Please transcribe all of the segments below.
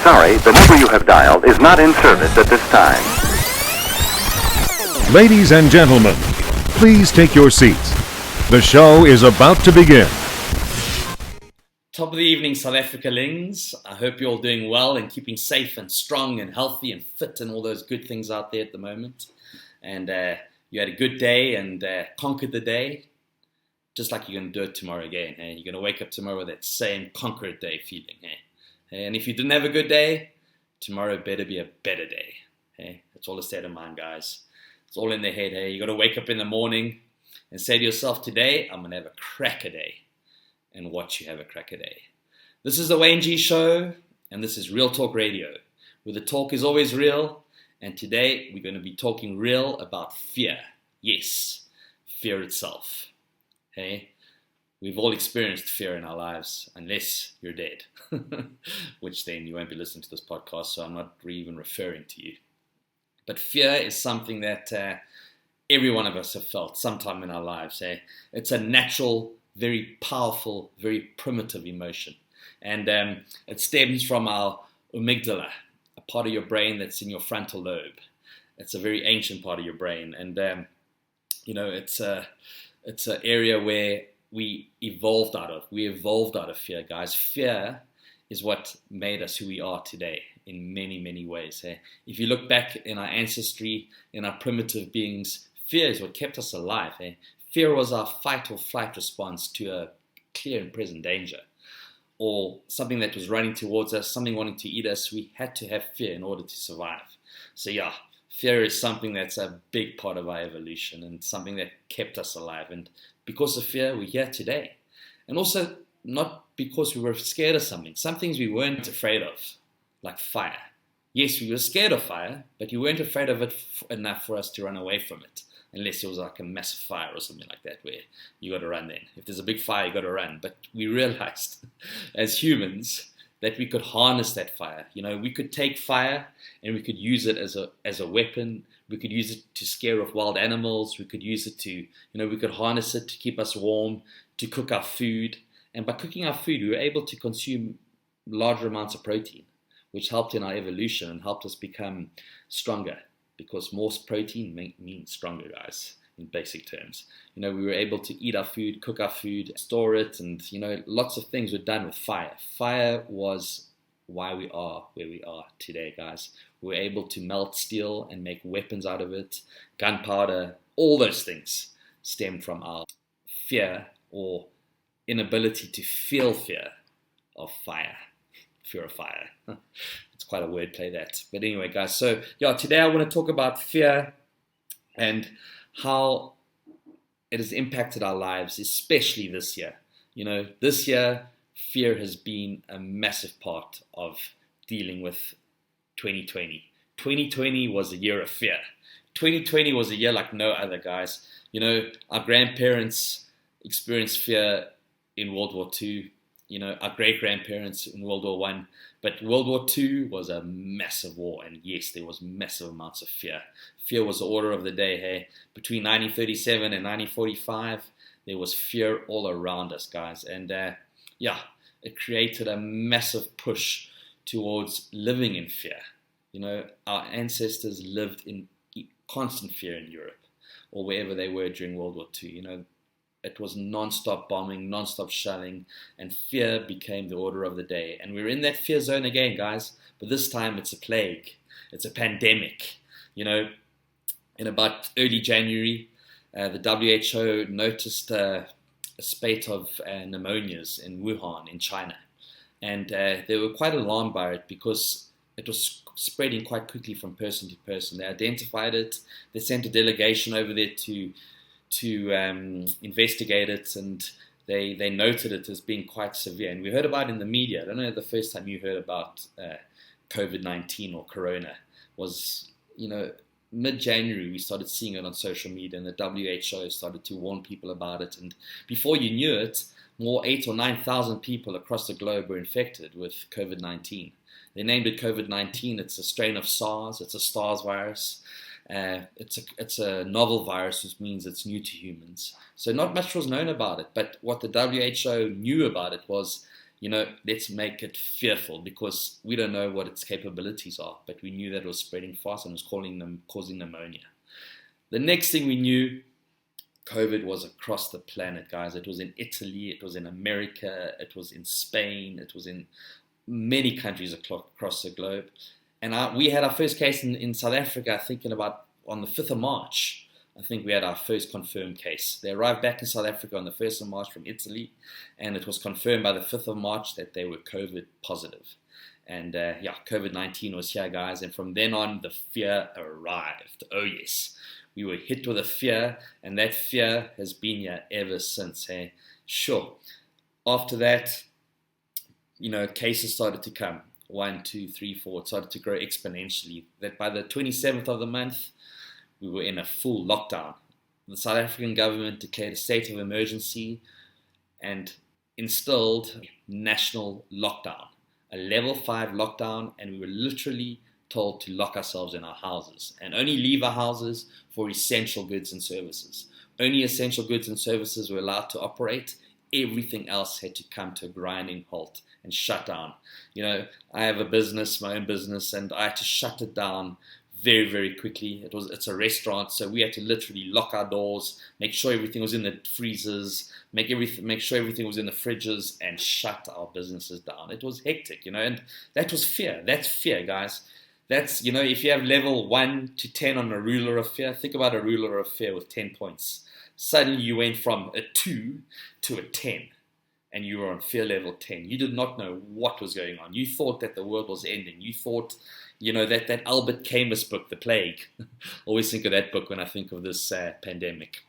sorry, the number you have dialed is not in service at this time. Ladies and gentlemen, please take your seats. The show is about to begin. Top of the evening, South Africa-lings. I hope you're all doing well and keeping safe and strong and healthy and fit and all those good things out there at the moment. And you had a good day and conquered the day, just like you're going to do it tomorrow again. Hey? You're going to wake up tomorrow with that same conquered day feeling. Hey? And if you didn't have a good day, tomorrow better be a better day. Hey? That's all a state of mind, guys. It's all in the head. Hey? You got to wake up in the morning and say to yourself, today I'm going to have a cracker day. And watch you have a cracker day. This is the Wayne G Show, and this is Real Talk Radio, where the talk is always real. And today we're going to be talking real about fear. Yes, fear itself. Hey, we've all experienced fear in our lives, unless you're dead, which then you won't be listening to this podcast, so I'm not even referring to you. But fear is something that every one of us have felt sometime in our lives. Hey, it's a natural, very powerful, very primitive emotion. And it stems from our amygdala, a part of your brain that's in your frontal lobe. It's a very ancient part of your brain. And, it's an area where we evolved out of. We evolved out of fear, guys. Fear is what made us who we are today in many, many ways. Eh? If you look back in our ancestry, in our primitive beings, fear is what kept us alive. Eh? Fear was our fight or flight response to a clear and present danger, or something that was running towards us, something wanting to eat us. We had to have fear in order to survive. So yeah, fear is something that's a big part of our evolution and something that kept us alive. And because of fear, we're here today. And also not because we were scared of something. Some things we weren't afraid of, like fire. Yes, we were scared of fire, but you weren't afraid of it enough for us to run away from it. Unless it was like a massive fire or something like that, where you got to run then. If there's a big fire, you got to run. But we realized as humans that we could harness that fire. You know, we could take fire and we could use it as a weapon. We could use it to scare off wild animals. We could use it to, we could harness it to keep us warm, to cook our food. And by cooking our food, we were able to consume larger amounts of protein, which helped in our evolution and helped us become stronger. Because more protein means stronger, guys, in basic terms. We were able to eat our food, cook our food, store it, and, lots of things were done with fire. Fire was why we are where we are today, guys. We were able to melt steel and make weapons out of it, gunpowder, all those things stem from our fear or inability to feel fear of fire. Fear of fire. It's quite a wordplay, that. But anyway, guys, so yeah, today I want to talk about fear and how it has impacted our lives, especially this year. This year, fear has been a massive part of dealing with 2020. 2020 was a year of fear. 2020 was a year like no other, guys. Our grandparents experienced fear in World War II. Our great-grandparents in World War I. But World War II was a massive war, and yes, there was massive amounts of fear. Fear was the order of the day, hey? Between 1937 and 1945, there was fear all around us, guys. And it created a massive push towards living in fear. Our ancestors lived in constant fear in Europe, or wherever they were during World War II. It was non-stop bombing, non-stop shelling, and fear became the order of the day. And we're in that fear zone again, guys, but this time it's a plague. It's a pandemic. In about early January, the WHO noticed a spate of pneumonias in Wuhan, in China. And they were quite alarmed by it because it was spreading quite quickly from person to person. They identified it. They sent a delegation over there to investigate it, and they noted it as being quite severe. And we heard about it in the media. I don't know the first time you heard about COVID-19 or Corona was, mid-January we started seeing it on social media, and the WHO started to warn people about it. And before you knew it, more 8,000 or 9,000 people across the globe were infected with COVID-19. They named it COVID-19. It's a strain of SARS. It's a SARS virus. It's a novel virus, which means it's new to humans. So not much was known about it. But what the WHO knew about it was let's make it fearful because we don't know what its capabilities are. But we knew that it was spreading fast and was causing pneumonia. The next thing we knew, COVID was across the planet, guys. It was in Italy, it was in America, it was in Spain, it was in many countries across the globe. And we had our first case in South Africa, I think on the 5th of March. I think we had our first confirmed case. They arrived back in South Africa on the 1st of March from Italy, and it was confirmed by the 5th of March that they were COVID positive. And COVID-19 was here, guys. And from then on, the fear arrived. Oh, yes. We were hit with a fear, and that fear has been here ever since. Hey, sure. After that, cases started to come. 1, 2, 3, 4. It started to grow exponentially. That by the 27th of the month, we were in a full lockdown. The South African government declared a state of emergency and instilled national lockdown, a level 5 lockdown, and we were literally told to lock ourselves in our houses and only leave our houses for essential goods and services. Only essential goods and services were allowed to operate. Everything else had to come to a grinding halt and shut down. I have a business, my own business, and I had to shut it down very, very quickly. It's a restaurant, so we had to literally lock our doors, make sure everything was in the freezers, make sure everything was in the fridges, and shut our businesses down. It was hectic, and that was fear. That's fear, guys. That's, if you have level 1 to 10 on a ruler of fear, think about a ruler of fear with 10 points. Suddenly you went from a 2 to a 10, and you were on fear level 10. You did not know what was going on. You thought that the world was ending. You thought, that Albert Camus book, The Plague. Always think of that book when I think of this pandemic.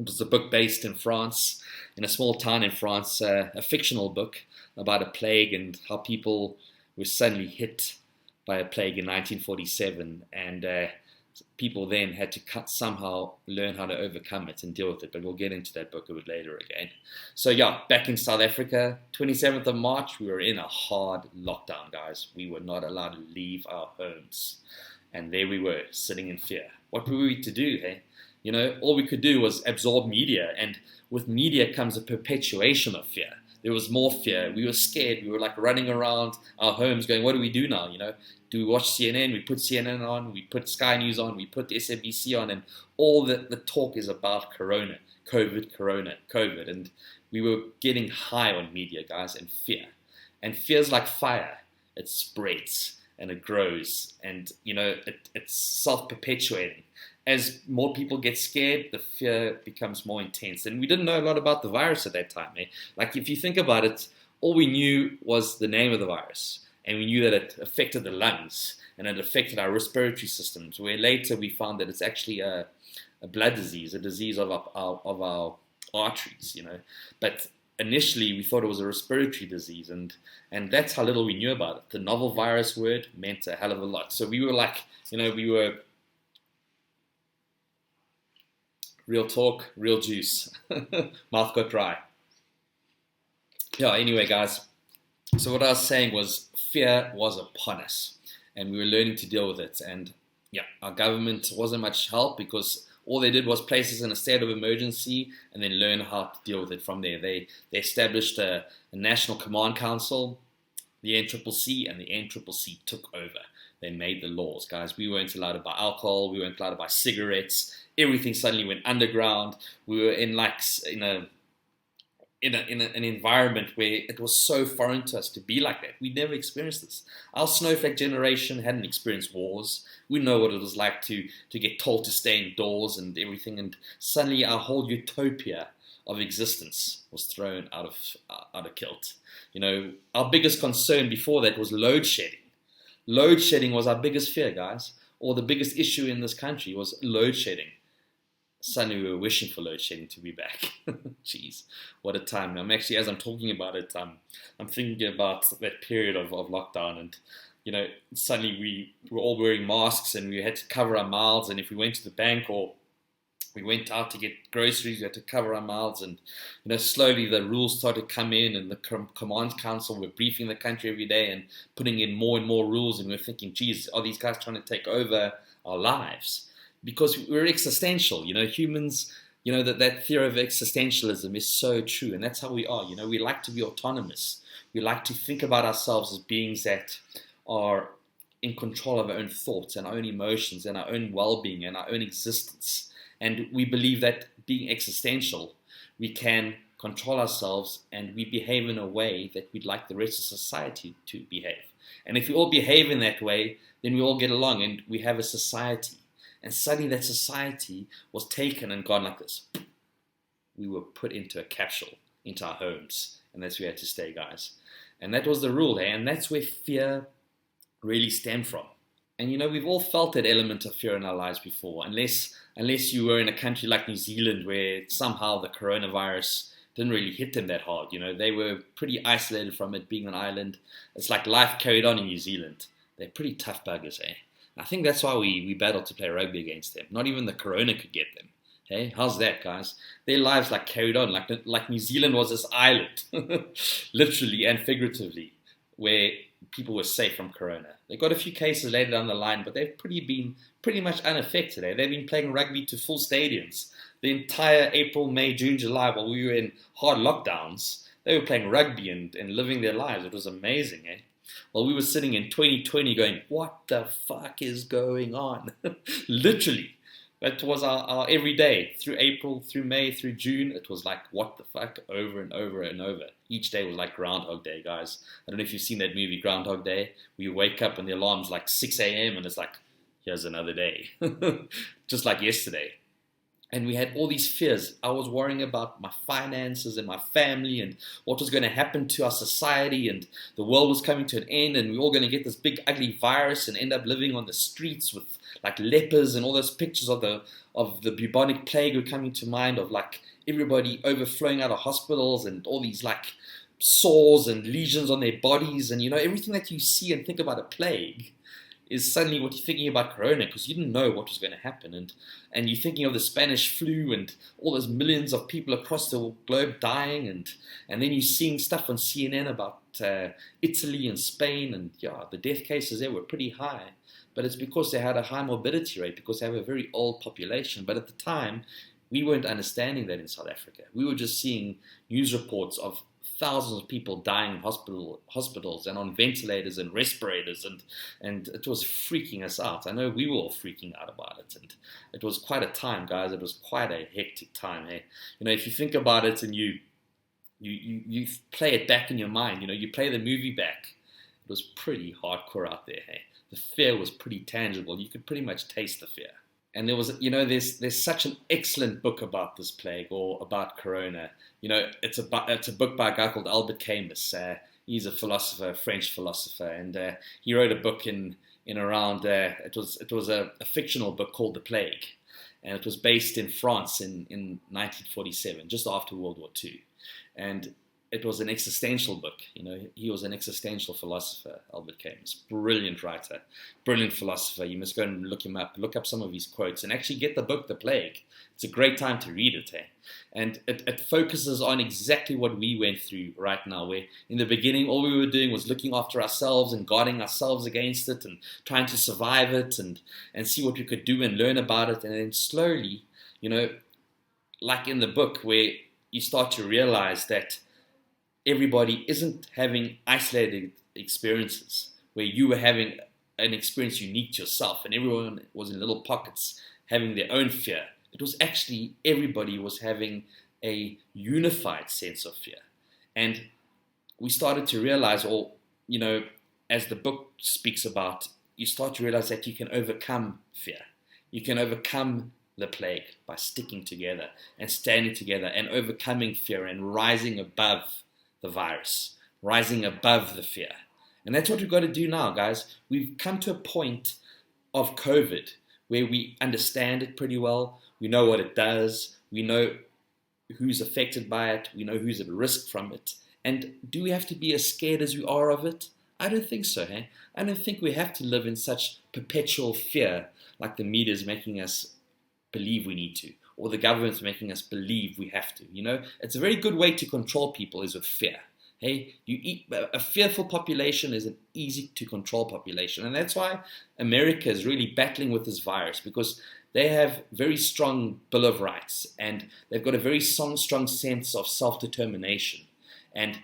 It was a book based in France, in a small town in France, a fictional book about a plague and how people were suddenly hit by a plague in 1947, and people then had to somehow learn how to overcome it and deal with it, but we'll get into that book a bit later again. So back in South Africa, 27th of March, we were in a hard lockdown, guys. We were not allowed to leave our homes, and there we were, sitting in fear. What were we to do, hey? All we could do was absorb media, and with media comes a perpetuation of fear. There was more fear. We were scared. We were like running around our homes going, what do we do now? Do we watch CNN? We put CNN on. We put Sky News on. We put SABC on. And all the talk is about Corona, COVID. And we were getting high on media, guys, and fear. And fear's like fire. It spreads and it grows. And, it's self-perpetuating. As more people get scared, the fear becomes more intense. And we didn't know a lot about the virus at that time. Like, if you think about it, all we knew was the name of the virus. And we knew that it affected the lungs and it affected our respiratory systems, where later we found that it's actually a blood disease, a disease of our arteries, But initially we thought it was a respiratory disease, and that's how little we knew about it. The novel virus word meant a hell of a lot. So we were like, we were... Real talk, real juice. Mouth got dry. Anyway, guys. So what I was saying was fear was upon us, and we were learning to deal with it. And our government wasn't much help because all they did was place us in a state of emergency and then learn how to deal with it from there. They established a National Command Council, the NCCC, and the NCCC took over. They made the laws, guys. We weren't allowed to buy alcohol. We weren't allowed to buy cigarettes. Everything suddenly went underground. We were in an environment where it was so foreign to us to be like that. We'd never experienced this. Our snowflake generation hadn't experienced wars. We know what it was like to get told to stay indoors and everything. And suddenly our whole utopia of existence was thrown out of kilt. Our biggest concern before that was load shedding. Load shedding was our biggest fear, guys. Or the biggest issue in this country was load shedding. Suddenly we were wishing for load shedding to be back. Jeez, what a time. As I'm talking about it, I'm thinking about that period of lockdown, and suddenly we were all wearing masks and we had to cover our mouths, and if we went to the bank or we went out to get groceries, we had to cover our mouths, and slowly the rules started to come in, and the Command Council were briefing the country every day and putting in more and more rules, and we were thinking, geez, are these guys trying to take over our lives? Because we're existential, humans, that theory of existentialism is so true, and that's how we are. We like to be autonomous. We like to think about ourselves as beings that are in control of our own thoughts and our own emotions and our own well-being and our own existence. And we believe that being existential, we can control ourselves and we behave in a way that we'd like the rest of society to behave. And if we all behave in that way, then we all get along and we have a society. And suddenly that society was taken and gone like this. We were put into a capsule, into our homes. And that's where we had to stay, guys. And that was the rule, eh? And that's where fear really stemmed from. And we've all felt that element of fear in our lives before, unless you were in a country like New Zealand where somehow the coronavirus didn't really hit them that hard. They were pretty isolated from it, being an island. It's like life carried on in New Zealand. They're pretty tough buggers, eh? I think that's why we battled to play rugby against them. Not even the corona could get them. Hey, how's that, guys? Their lives carried on, like New Zealand was this island, literally and figuratively, where people were safe from corona. They got a few cases later down the line, but they've been pretty much unaffected. Eh? They've been playing rugby to full stadiums the entire April, May, June, July, while we were in hard lockdowns. They were playing rugby and living their lives. It was amazing, eh? While we were sitting in 2020 going, what the fuck is going on? Literally. That was our everyday, through April, through May, through June. It was like, what the fuck, over and over and over. Each day was like Groundhog Day, guys. I don't know if you've seen that movie, Groundhog Day, where you wake up and the alarm's like 6 a.m. and it's like, here's another day. Just like yesterday. And we had all these fears. I was worrying about my finances and my family and what was going to happen to our society, and the world was coming to an end and we were all going to get this big ugly virus and end up living on the streets with like lepers, and all those pictures of the bubonic plague were coming to mind, of like everybody overflowing out of hospitals and all these like sores and lesions on their bodies, and everything that you see and think about a plague is suddenly what you're thinking about corona, because you didn't know what was going to happen. And you're thinking of the Spanish flu and all those millions of people across the globe dying, and then you're seeing stuff on CNN about Italy and Spain, and the death cases there were pretty high. But it's because they had a high morbidity rate, because they have a very old population. But at the time, we weren't understanding that in South Africa. We were just seeing news reports of thousands of people dying in hospitals and on ventilators and respirators, and it was freaking us out. I know we were all freaking out about it, and it was quite a time, guys. It was quite a hectic time. Hey, if you think about it and you play it back in your mind, you play the movie back. It was pretty hardcore out there. Hey, the fear was pretty tangible. You could pretty much taste the fear. And there was, there's such an excellent book about this plague, or about corona. It's a book by a guy called Albert Camus. He's a philosopher, a French philosopher, and he wrote a book in around. It was a fictional book called The Plague, and it was based in France in 1947, just after World War II, and it was an existential book. He was an existential philosopher, Albert Camus. Brilliant writer, brilliant philosopher. You must go and look him up, look up some of his quotes, and actually get the book, The Plague. It's a great time to read it. And it focuses on exactly what we went through right now, where in the beginning, all we were doing was looking after ourselves and guarding ourselves against it and trying to survive it and see what we could do and learn about it. And then slowly, like in the book, where you start to realize that everybody isn't having isolated experiences, where you were having an experience unique to yourself and everyone was in little pockets having their own fear. It was actually everybody was having a unified sense of fear. And we started to realize, as the book speaks about, you start to realize that you can overcome fear. You can overcome the plague by sticking together and standing together and overcoming fear and rising above the virus, rising above the fear. And that's what we've got to do now, guys. We've come to a point of COVID where we understand it pretty well. We know what it does. We know who's affected by it. We know who's at risk from it. And do we have to be as scared as we are of it? I don't think so. Hey? I don't think we have to live in such perpetual fear like the media is making us believe we need to, or the government's making us believe we have to. It's a very good way to control people is with fear. Hey, a fearful population is an easy to control population. And that's why America is really battling with this virus, because they have very strong Bill of Rights, and they've got a very strong sense of self-determination. And,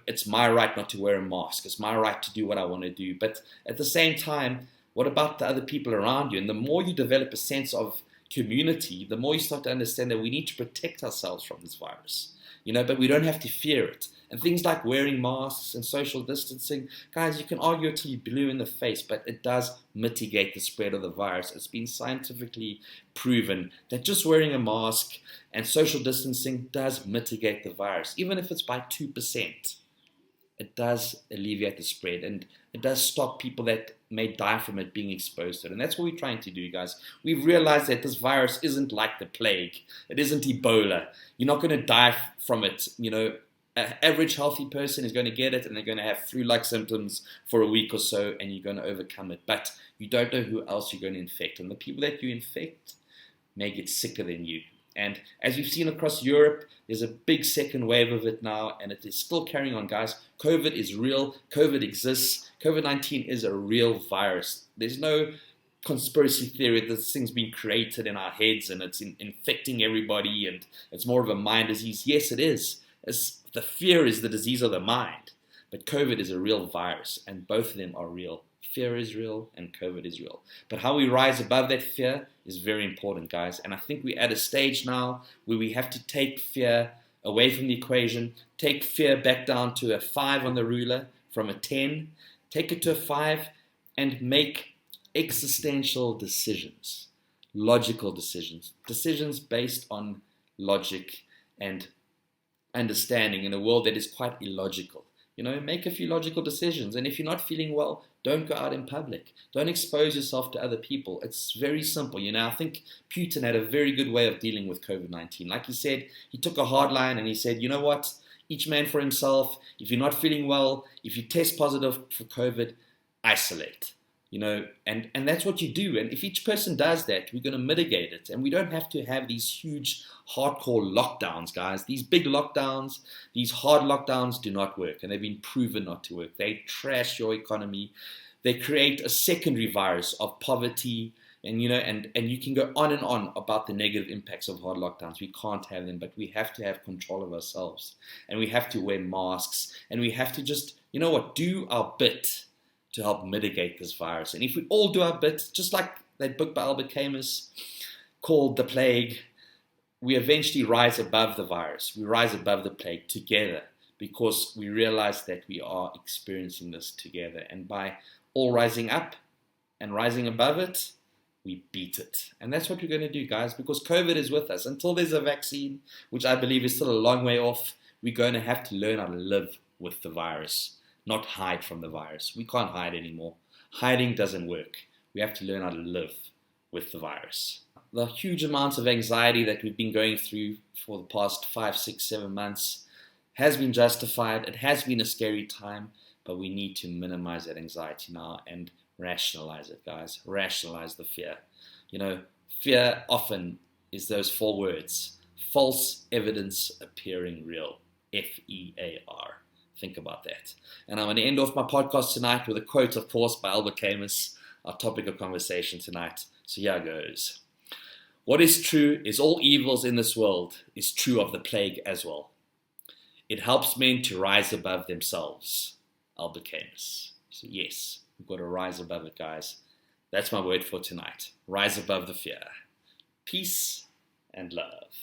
it's my right not to wear a mask. It's my right to do what I want to do. But at the same time, what about the other people around you? And the more you develop a sense of community, the more you start to understand that we need to protect ourselves from this virus. But we don't have to fear it. And things like wearing masks and social distancing, guys, you can argue it till you're blue in the face, but it does mitigate the spread of the virus. It's been scientifically proven that just wearing a mask and social distancing does mitigate the virus, even if it's by 2%. It does alleviate the spread, and it does stop people that may die from it being exposed to it. And that's what we're trying to do, guys. We've realized that this virus isn't like the plague. It isn't Ebola. You're not going to die from it. An average healthy person is going to get it, and they're going to have flu-like symptoms for a week or so, and you're going to overcome it. But you don't know who else you're going to infect. And the people that you infect may get sicker than you. And as we've seen across Europe, there's a big second wave of it now, and it is still carrying on, guys. COVID is real. COVID exists. COVID-19 is a real virus. There's no conspiracy theory that this thing's been created in our heads and it's infecting everybody and it's more of a mind disease. Yes, it is. The fear is the disease of the mind. But COVID is a real virus, and both of them are real. Fear is real and COVID is real. But how we rise above that fear is very important, guys. And I think we're at a stage now where we have to take fear away from the equation, take fear back down to a 5 on the ruler from a 10, take it to a 5, and make existential decisions, logical decisions, decisions based on logic and understanding in a world that is quite illogical. Make a few logical decisions. And if you're not feeling well, don't go out in public. Don't expose yourself to other people. It's very simple. I think Putin had a very good way of dealing with COVID-19. Like he said, he took a hard line and he said, you know what? Each man for himself. If you're not feeling well, if you test positive for COVID, isolate. And that's what you do. And if each person does that, we're going to mitigate it. And we don't have to have these huge, hardcore lockdowns, guys. These big lockdowns, these hard lockdowns do not work. And they've been proven not to work. They trash your economy. They create a secondary virus of poverty. And, and you can go on and on about the negative impacts of hard lockdowns. We can't have them, but we have to have control of ourselves. And we have to wear masks. And we have to just, do our bit to help mitigate this virus. And if we all do our bit, just like that book by Albert Camus called The Plague, we eventually rise above the virus. We rise above the plague together because we realize that we are experiencing this together. And by all rising up and rising above it, we beat it. And that's what we're going to do, guys, because COVID is with us. Until there's a vaccine, which I believe is still a long way off, we're going to have to learn how to live with the virus. Not hide from the virus. We can't hide anymore. Hiding doesn't work. We have to learn how to live with the virus. The huge amounts of anxiety that we've been going through for the past 5, 6, 7 months has been justified. It has been a scary time, but we need to minimize that anxiety now and rationalize it, guys. Rationalize the fear. Fear often is those 4 words. False evidence appearing real. FEAR. Think about that. And I'm going to end off my podcast tonight with a quote, of course, by Albert Camus, our topic of conversation tonight. So here goes. What is true is all evils in this world is true of the plague as well. It helps men to rise above themselves. Albert Camus. So yes, we've got to rise above it, guys. That's my word for tonight. Rise above the fear. Peace and love.